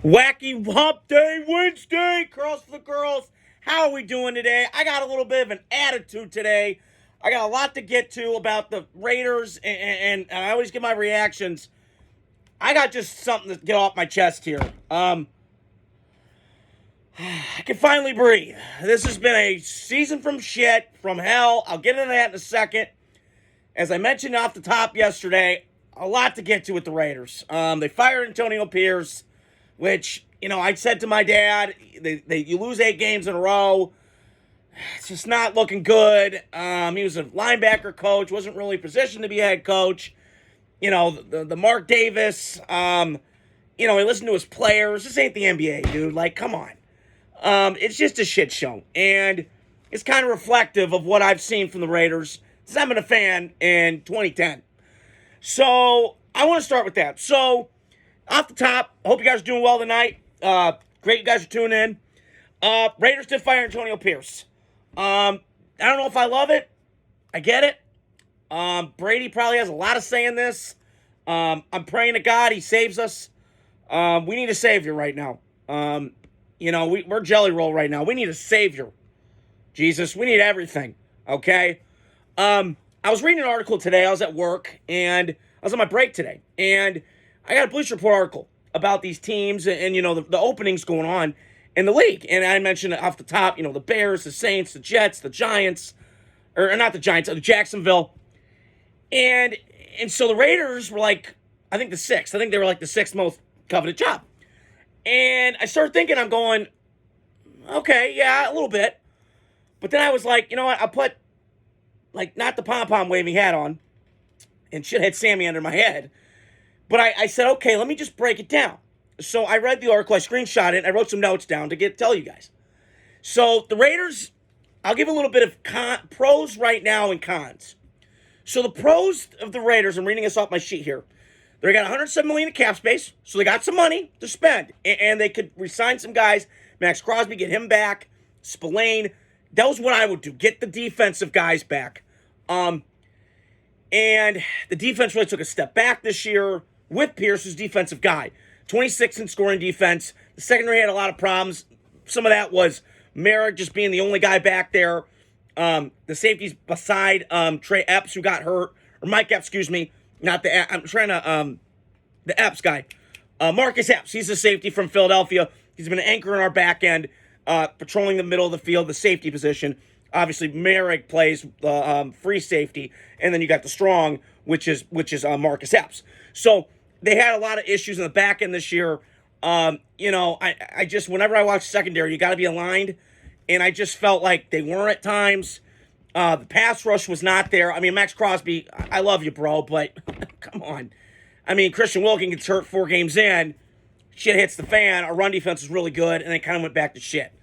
Wacky Hump Day Wednesday, Curls for the Girls. How are we doing today? I got a little bit of an attitude today. I got a lot to get to about the Raiders, and I always get my reactions. I got just something to get off my chest here. I can finally breathe. This has been a season from shit, from hell. I'll get into that in a second. As I mentioned off the top yesterday, a lot to get to with the Raiders. They fired Antonio Pierce, which, I said to my dad, you lose 8 games in a row. It's just not looking good. He was a linebacker coach, wasn't really positioned to be a head coach. The Mark Davis, he listened to his players. This ain't the NBA, dude. Like, come on. It's just a shit show. And it's kind of reflective of what I've seen from the Raiders since I've been a fan in 2010. So, I want to start with that. So, off the top, I hope you guys are doing well tonight. Great you guys are tuning in. Raiders did fire Antonio Pierce. I don't know if I love it. I get it. Brady probably has a lot of say in this. I'm praying to God he saves us. We need a savior right now. We're jelly roll right now. We need a savior. Jesus, we need everything. Okay? I was reading an article today. I was at work, and I was on my break today. And I got a Bleacher Report article about these teams and the openings going on in the league. And I mentioned off the top, the Bears, the Saints, the Jets, the Giants, or not the Giants, the Jacksonville. And so the Raiders were like, I think the 6th. I think they were like the 6th most coveted job. And I started thinking, I'm going, okay, yeah, a little bit. But then I was like, you know what? I'll put, not the pom-pom waving hat on and shithead Sammy under my head. But I said, okay, let me just break it down. So I read the article, I screenshot it, I wrote some notes down to tell you guys. So the Raiders, I'll give a little bit of pros right now and cons. So the pros of the Raiders, I'm reading this off my sheet here. They got $107 million in cap space, so they got some money to spend. And they could re-sign some guys. Max Crosby, get him back. Spillane. That was what I would do. Get the defensive guys back. And the defense really took a step back this year with Pierce, who's defensive guy. 26th in scoring defense. The secondary had a lot of problems. Some of that was Merrick just being the only guy back there. The safeties beside Trey Epps, who got hurt. Or Mike Epps, excuse me. Not the I'm trying to the Epps guy. Marcus Epps. He's a safety from Philadelphia. He's been an anchor in our back end, patrolling the middle of the field, the safety position. Obviously, Merrick plays free safety, and then you got the strong, which is Marcus Epps. So they had a lot of issues in the back end this year. I just, whenever I watch secondary, you got to be aligned, and I just felt like they weren't at times. The pass rush was not there. I mean, Max Crosby, I love you, bro, but come on. I mean, Christian Wilkins gets hurt 4 games in. Shit hits the fan. Our run defense was really good, and then kind of went back to shit.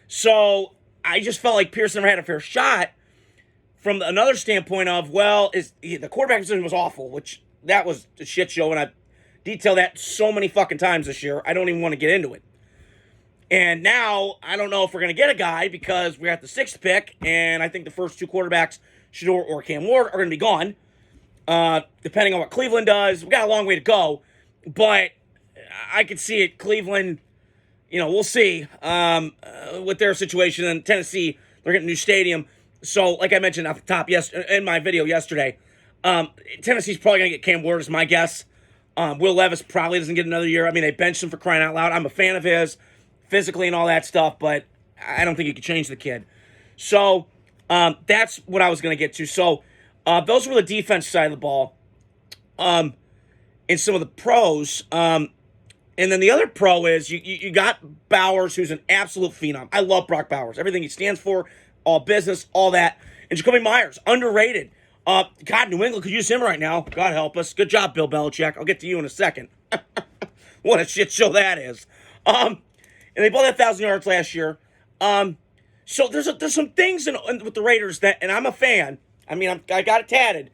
So I just felt like Pierce never had a fair shot from another standpoint of, the quarterback position was awful, which that was a shit show, and I detailed that so many fucking times this year, I don't even want to get into it. And now, I don't know if we're going to get a guy because we're at the 6th pick, and I think the first 2 quarterbacks, Shador or Cam Ward, are going to be gone, depending on what Cleveland does. We've got a long way to go, but I could see it. Cleveland, we'll see with their situation. And Tennessee, they're getting a new stadium. So, like I mentioned off the top in my video yesterday, Tennessee's probably going to get Cam Ward, is my guess. Will Levis probably doesn't get another year. I mean, they benched him for crying out loud. I'm a fan of his, physically and all that stuff, but I don't think you could change the kid. So, that's what I was going to get to. So, those were the defense side of the ball. And some of the pros. And then the other pro is you got Bowers, who's an absolute phenom. I love Brock Bowers. Everything he stands for, all business, all that. And Jacoby Myers, underrated. God, New England could use him right now. God help us. Good job, Bill Belichick. I'll get to you in a second. What a shit show that is. And they both had 1,000 yards last year. So there's some things with the Raiders that, and I'm a fan. I mean, I got it tatted.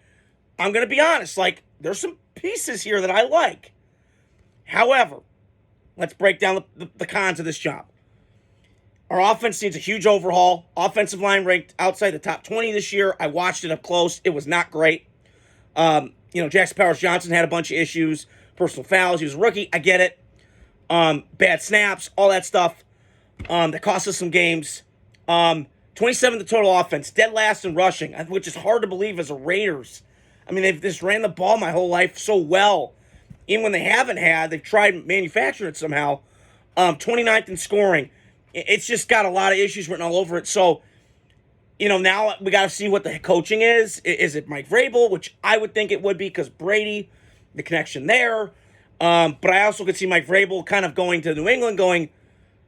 I'm going to be honest. There's some pieces here that I like. However, let's break down the cons of this job. Our offense needs a huge overhaul. Offensive line ranked outside the top 20 this year. I watched it up close. It was not great. Jackson Powers-Johnson had a bunch of issues, personal fouls. He was a rookie. I get it. bad snaps, all that stuff that cost us some games. 27th total offense, dead last in rushing, which is hard to believe as a Raiders. I mean, they've just ran the ball my whole life so well. Even when they haven't had, they've tried manufacturing it somehow. 29th in scoring. It's just got a lot of issues written all over it. So, now we got to see what the coaching is. Is it Mike Vrabel, which I would think it would be because Brady, the connection there. But I also could see Mike Vrabel kind of going to New England going,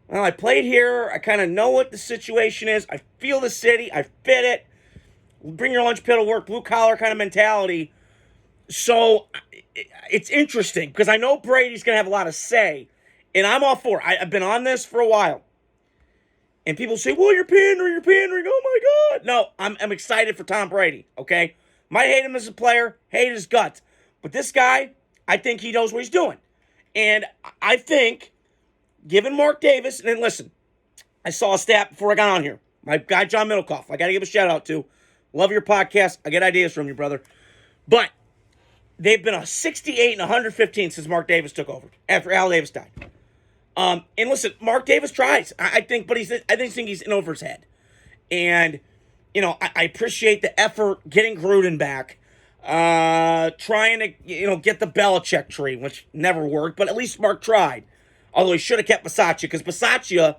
well, I played here. I kind of know what the situation is. I feel the city. I fit it. Bring your lunch pail to work, blue collar kind of mentality. So it's interesting because I know Brady's going to have a lot of say. And I'm all for it. I've been on this for a while. And people say, well, you're pandering. Oh, my God. No, I'm excited for Tom Brady, okay? Might hate him as a player, hate his guts. But this guy, I think he knows what he's doing. And I think, given Mark Davis, and then listen, I saw a stat before I got on here. My guy, John Middlecoff, I got to give a shout out to. Love your podcast. I get ideas from you, brother. But they've been a 68 and 115 since Mark Davis took over, after Al Davis died. And listen, Mark Davis tries, I think, but I think he's in over his head. And, I appreciate the effort getting Gruden back, trying to, get the Belichick tree, which never worked, but at least Mark tried. Although he should have kept Bisaccia, because Bisaccia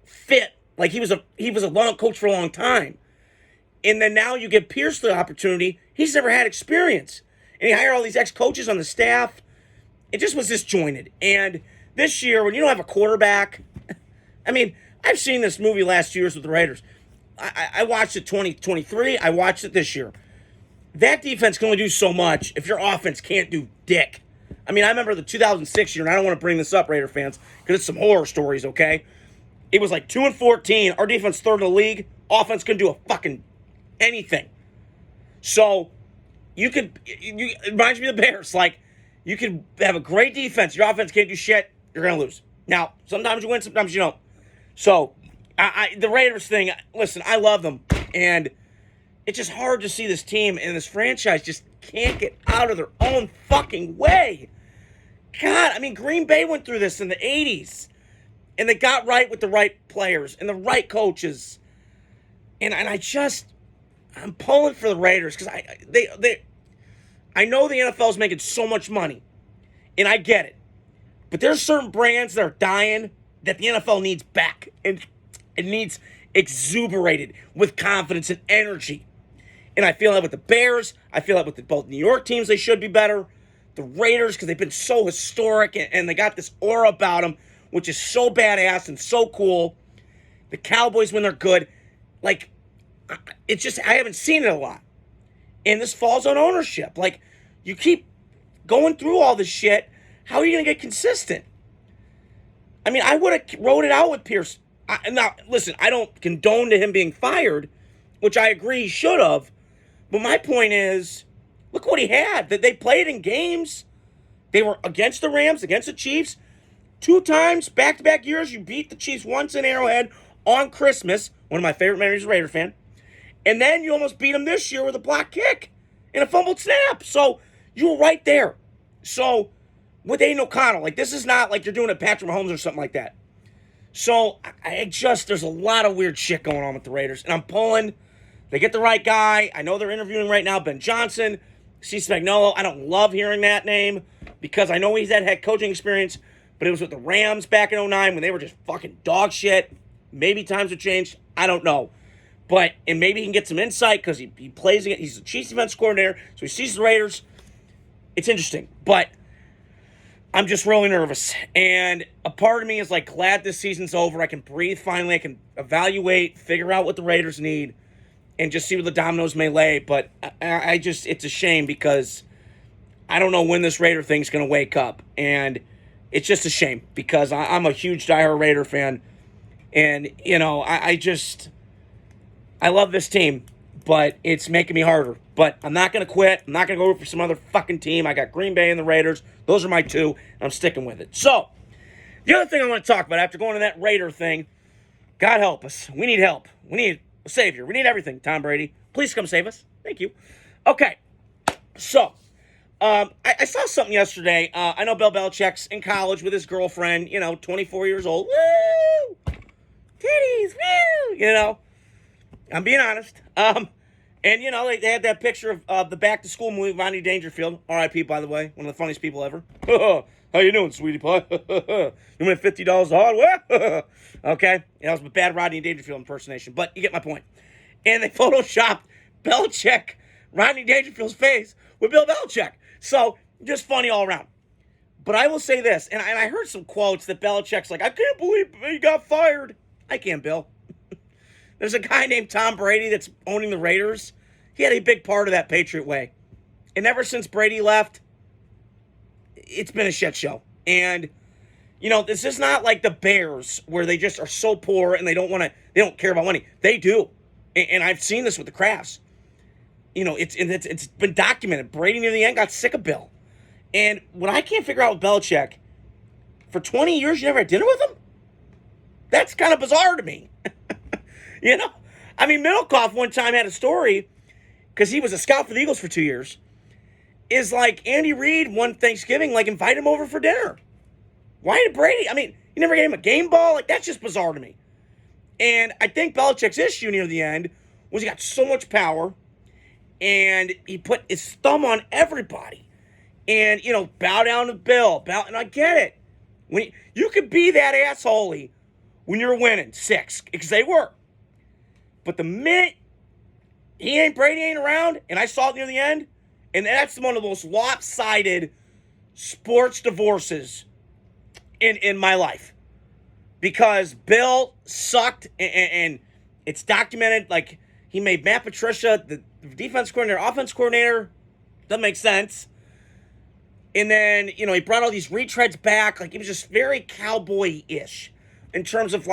fit, like he was a long coach for a long time. And then now you give Pierce the opportunity. He's never had experience. And he hired all these ex-coaches on the staff. It just was disjointed. And this year, when you don't have a quarterback, I mean, I've seen this movie last 2 years with the Raiders. I watched it 2023. I watched it this year. That defense can only do so much if your offense can't do dick. I mean, I remember the 2006 year, and I don't want to bring this up, Raider fans, because it's some horror stories, okay? It was like 2-14. Our defense third in the league. Offense couldn't do a fucking anything. So, it reminds me of the Bears. Like, you could have a great defense. Your offense can't do shit. You're going to lose. Now, sometimes you win, sometimes you don't. So, the Raiders thing, listen, I love them. And it's just hard to see this team and this franchise just can't get out of their own fucking way. God, I mean, Green Bay went through this in the 80s. And they got right with the right players and the right coaches. And I'm pulling for the Raiders because I know the NFL is making so much money. And I get it. But there's certain brands that are dying that the NFL needs back. And it needs exuberated with confidence and energy. And I feel that with the Bears. I feel that with both New York teams, they should be better. The Raiders, because they've been so historic and they got this aura about them, which is so badass and so cool. The Cowboys, when they're good, like, it's just, I haven't seen it a lot. And this falls on ownership. Like, you keep going through all this shit. How are you going to get consistent? I mean, I would have wrote it out with Pierce. Now, listen, I don't condone to him being fired, which I agree he should have. But my point is, look what he had. That they played in games. They were against the Rams, against the Chiefs. 2 times, back-to-back years, you beat the Chiefs once in Arrowhead on Christmas. One of my favorite memories as a Raider fan. And then you almost beat them this year with a block kick and a fumbled snap. So you were right there. So with Aiden O'Connell, like, this is not like you're doing it Patrick Mahomes or something like that. So there's a lot of weird shit going on with the Raiders. And I'm pulling. They get the right guy. I know they're interviewing right now Ben Johnson, C. Spagnuolo. I don't love hearing that name because I know he's had head coaching experience, but it was with the Rams back in 2009 when they were just fucking dog shit. Maybe times have changed. I don't know. And maybe he can get some insight because he plays it. He's the Chiefs defense coordinator, so he sees the Raiders. It's interesting, but I'm just really nervous. And a part of me is like glad this season's over. I can breathe finally. I can evaluate, figure out what the Raiders need, and just see where the dominoes may lay. But it's a shame because I don't know when this Raider thing's going to wake up. And it's just a shame because I'm a huge diehard Raider fan. And, I love this team, but it's making me harder. But I'm not going to quit. I'm not going to go for some other fucking team. I got Green Bay and the Raiders. Those are my 2, and I'm sticking with it. So, the other thing I want to talk about after going to that Raider thing, God help us. We need help. We need a savior. We need everything, Tom Brady. Please come save us. Thank you. Okay. So, I saw something yesterday. I know Bill Belichick's in college with his girlfriend, 24 years old. Woo! Titties, woo! I'm being honest. And, they had that picture of the Back to School movie, Rodney Dangerfield. R.I.P., by the way. One of the funniest people ever. How you doing, sweetie pie? You win $50 hard? Okay. That was a bad Rodney Dangerfield impersonation, but you get my point. And they photoshopped Belichick, Rodney Dangerfield's face with Bill Belichick. So, just funny all around. But I will say this, and I heard some quotes that Belichick's like, I can't believe he got fired. I can, Bill. There's a guy named Tom Brady that's owning the Raiders. He had a big part of that Patriot way. And ever since Brady left, it's been a shit show. And, this is not like the Bears where they just are so poor and they don't care about money. They do. And I've seen this with the Crafts. It's been documented. Brady near the end got sick of Bill. And what I can't figure out with Belichick, for 20 years you never had dinner with him? That's kind of bizarre to me. Middlecoff one time had a story, because he was a scout for the Eagles for 2 years, is like Andy Reid one Thanksgiving, invite him over for dinner. Why did Brady? You never gave him a game ball? That's just bizarre to me. And I think Belichick's issue near the end was he got so much power, and he put his thumb on everybody. And, bow down to Bill. And I get it. When you could be that assholey when you're winning 6, because they were. But the minute Brady ain't around, and I saw it near the end, and that's one of the most lopsided sports divorces in my life. Because Bill sucked, and it's documented, he made Matt Patricia the defense coordinator, offense coordinator. Doesn't make sense. And then, he brought all these retreads back. It was just very cowboy-ish in terms of,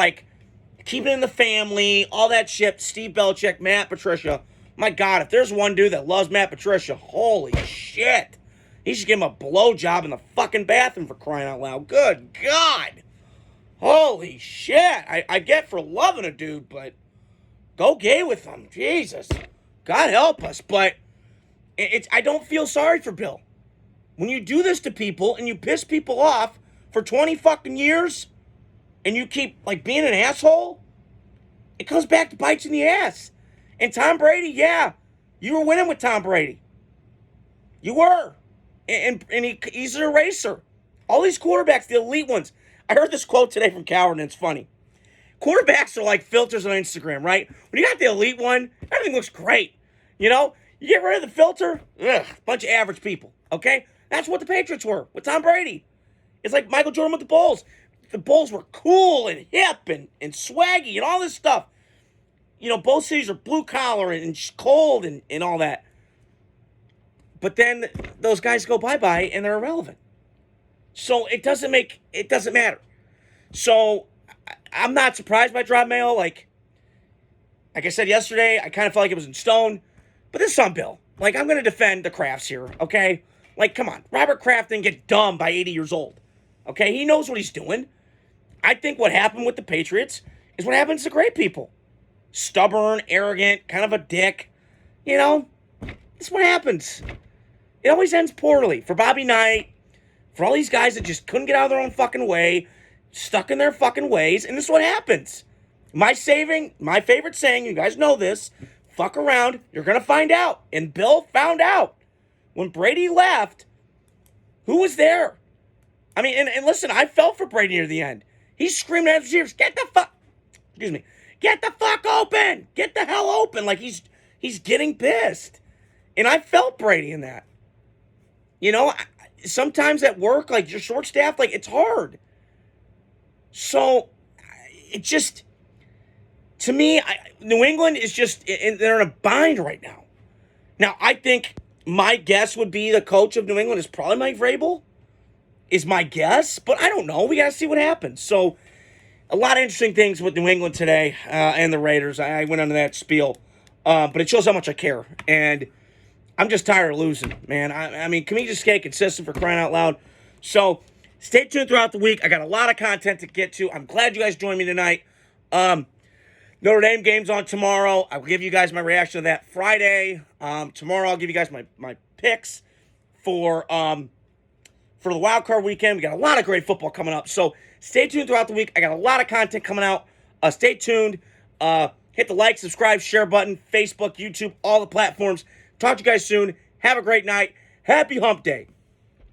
keeping it in the family, all that shit. Steve Belichick, Matt Patricia. My God, if there's one dude that loves Matt Patricia, holy shit. He should give him a blowjob in the fucking bathroom, for crying out loud. Good God. Holy shit. I get for loving a dude, but go gay with him. Jesus. God help us. But I don't feel sorry for Bill. When you do this to people and you piss people off for 20 fucking years and you keep, being an asshole, it comes back to bites in the ass. And Tom Brady, yeah, you were winning with Tom Brady. You were. And he's an eraser. All these quarterbacks, the elite ones. I heard this quote today from Coward, and it's funny. Quarterbacks are like filters on Instagram, right? When you got the elite one, everything looks great. You get rid of the filter, bunch of average people, okay? That's what the Patriots were with Tom Brady. It's like Michael Jordan with the Bulls. The Bulls were cool and hip and swaggy and all this stuff. Both cities are blue collar and cold and all that. But then those guys go bye-bye and they're irrelevant. So it doesn't matter. So I'm not surprised by drop mail. Like I said yesterday, I kind of felt like it was in stone. But this is on Bill. I'm going to defend the Crafts here, okay? Come on. Robert Kraft didn't get dumb by 80 years old. Okay? He knows what he's doing. I think what happened with the Patriots is what happens to great people. Stubborn, arrogant, kind of a dick. That's what happens. It always ends poorly. For Bobby Knight, for all these guys that just couldn't get out of their own fucking way, stuck in their fucking ways, and this is what happens. My favorite saying, you guys know this, fuck around, you're going to find out. And Bill found out. When Brady left, who was there? And listen, I felt for Brady near the end. He's screaming at his ears, get the fuck open! Get the hell open! He's getting pissed. And I felt Brady in that. Sometimes at work, you're short staffed, it's hard. So, it just, to me, New England is just, they're in a bind right now. Now, I think my guess would be the coach of New England is probably Mike Vrabel, is my guess, but I don't know. We got to see what happens. So, a lot of interesting things with New England today and the Raiders. I went into that spiel, but it shows how much I care. And I'm just tired of losing, man. Can we just stay consistent, for crying out loud? So, stay tuned throughout the week. I got a lot of content to get to. I'm glad you guys joined me tonight. Notre Dame game's on tomorrow. I will give you guys my reaction to that Friday. Tomorrow I'll give you guys my picks. for the wild card weekend. We got a lot of great football coming up. So stay tuned throughout the week. I got a lot of content coming out. Stay tuned. Hit the like, subscribe, share button, Facebook, YouTube, all the platforms. Talk to you guys soon. Have a great night. Happy Hump Day.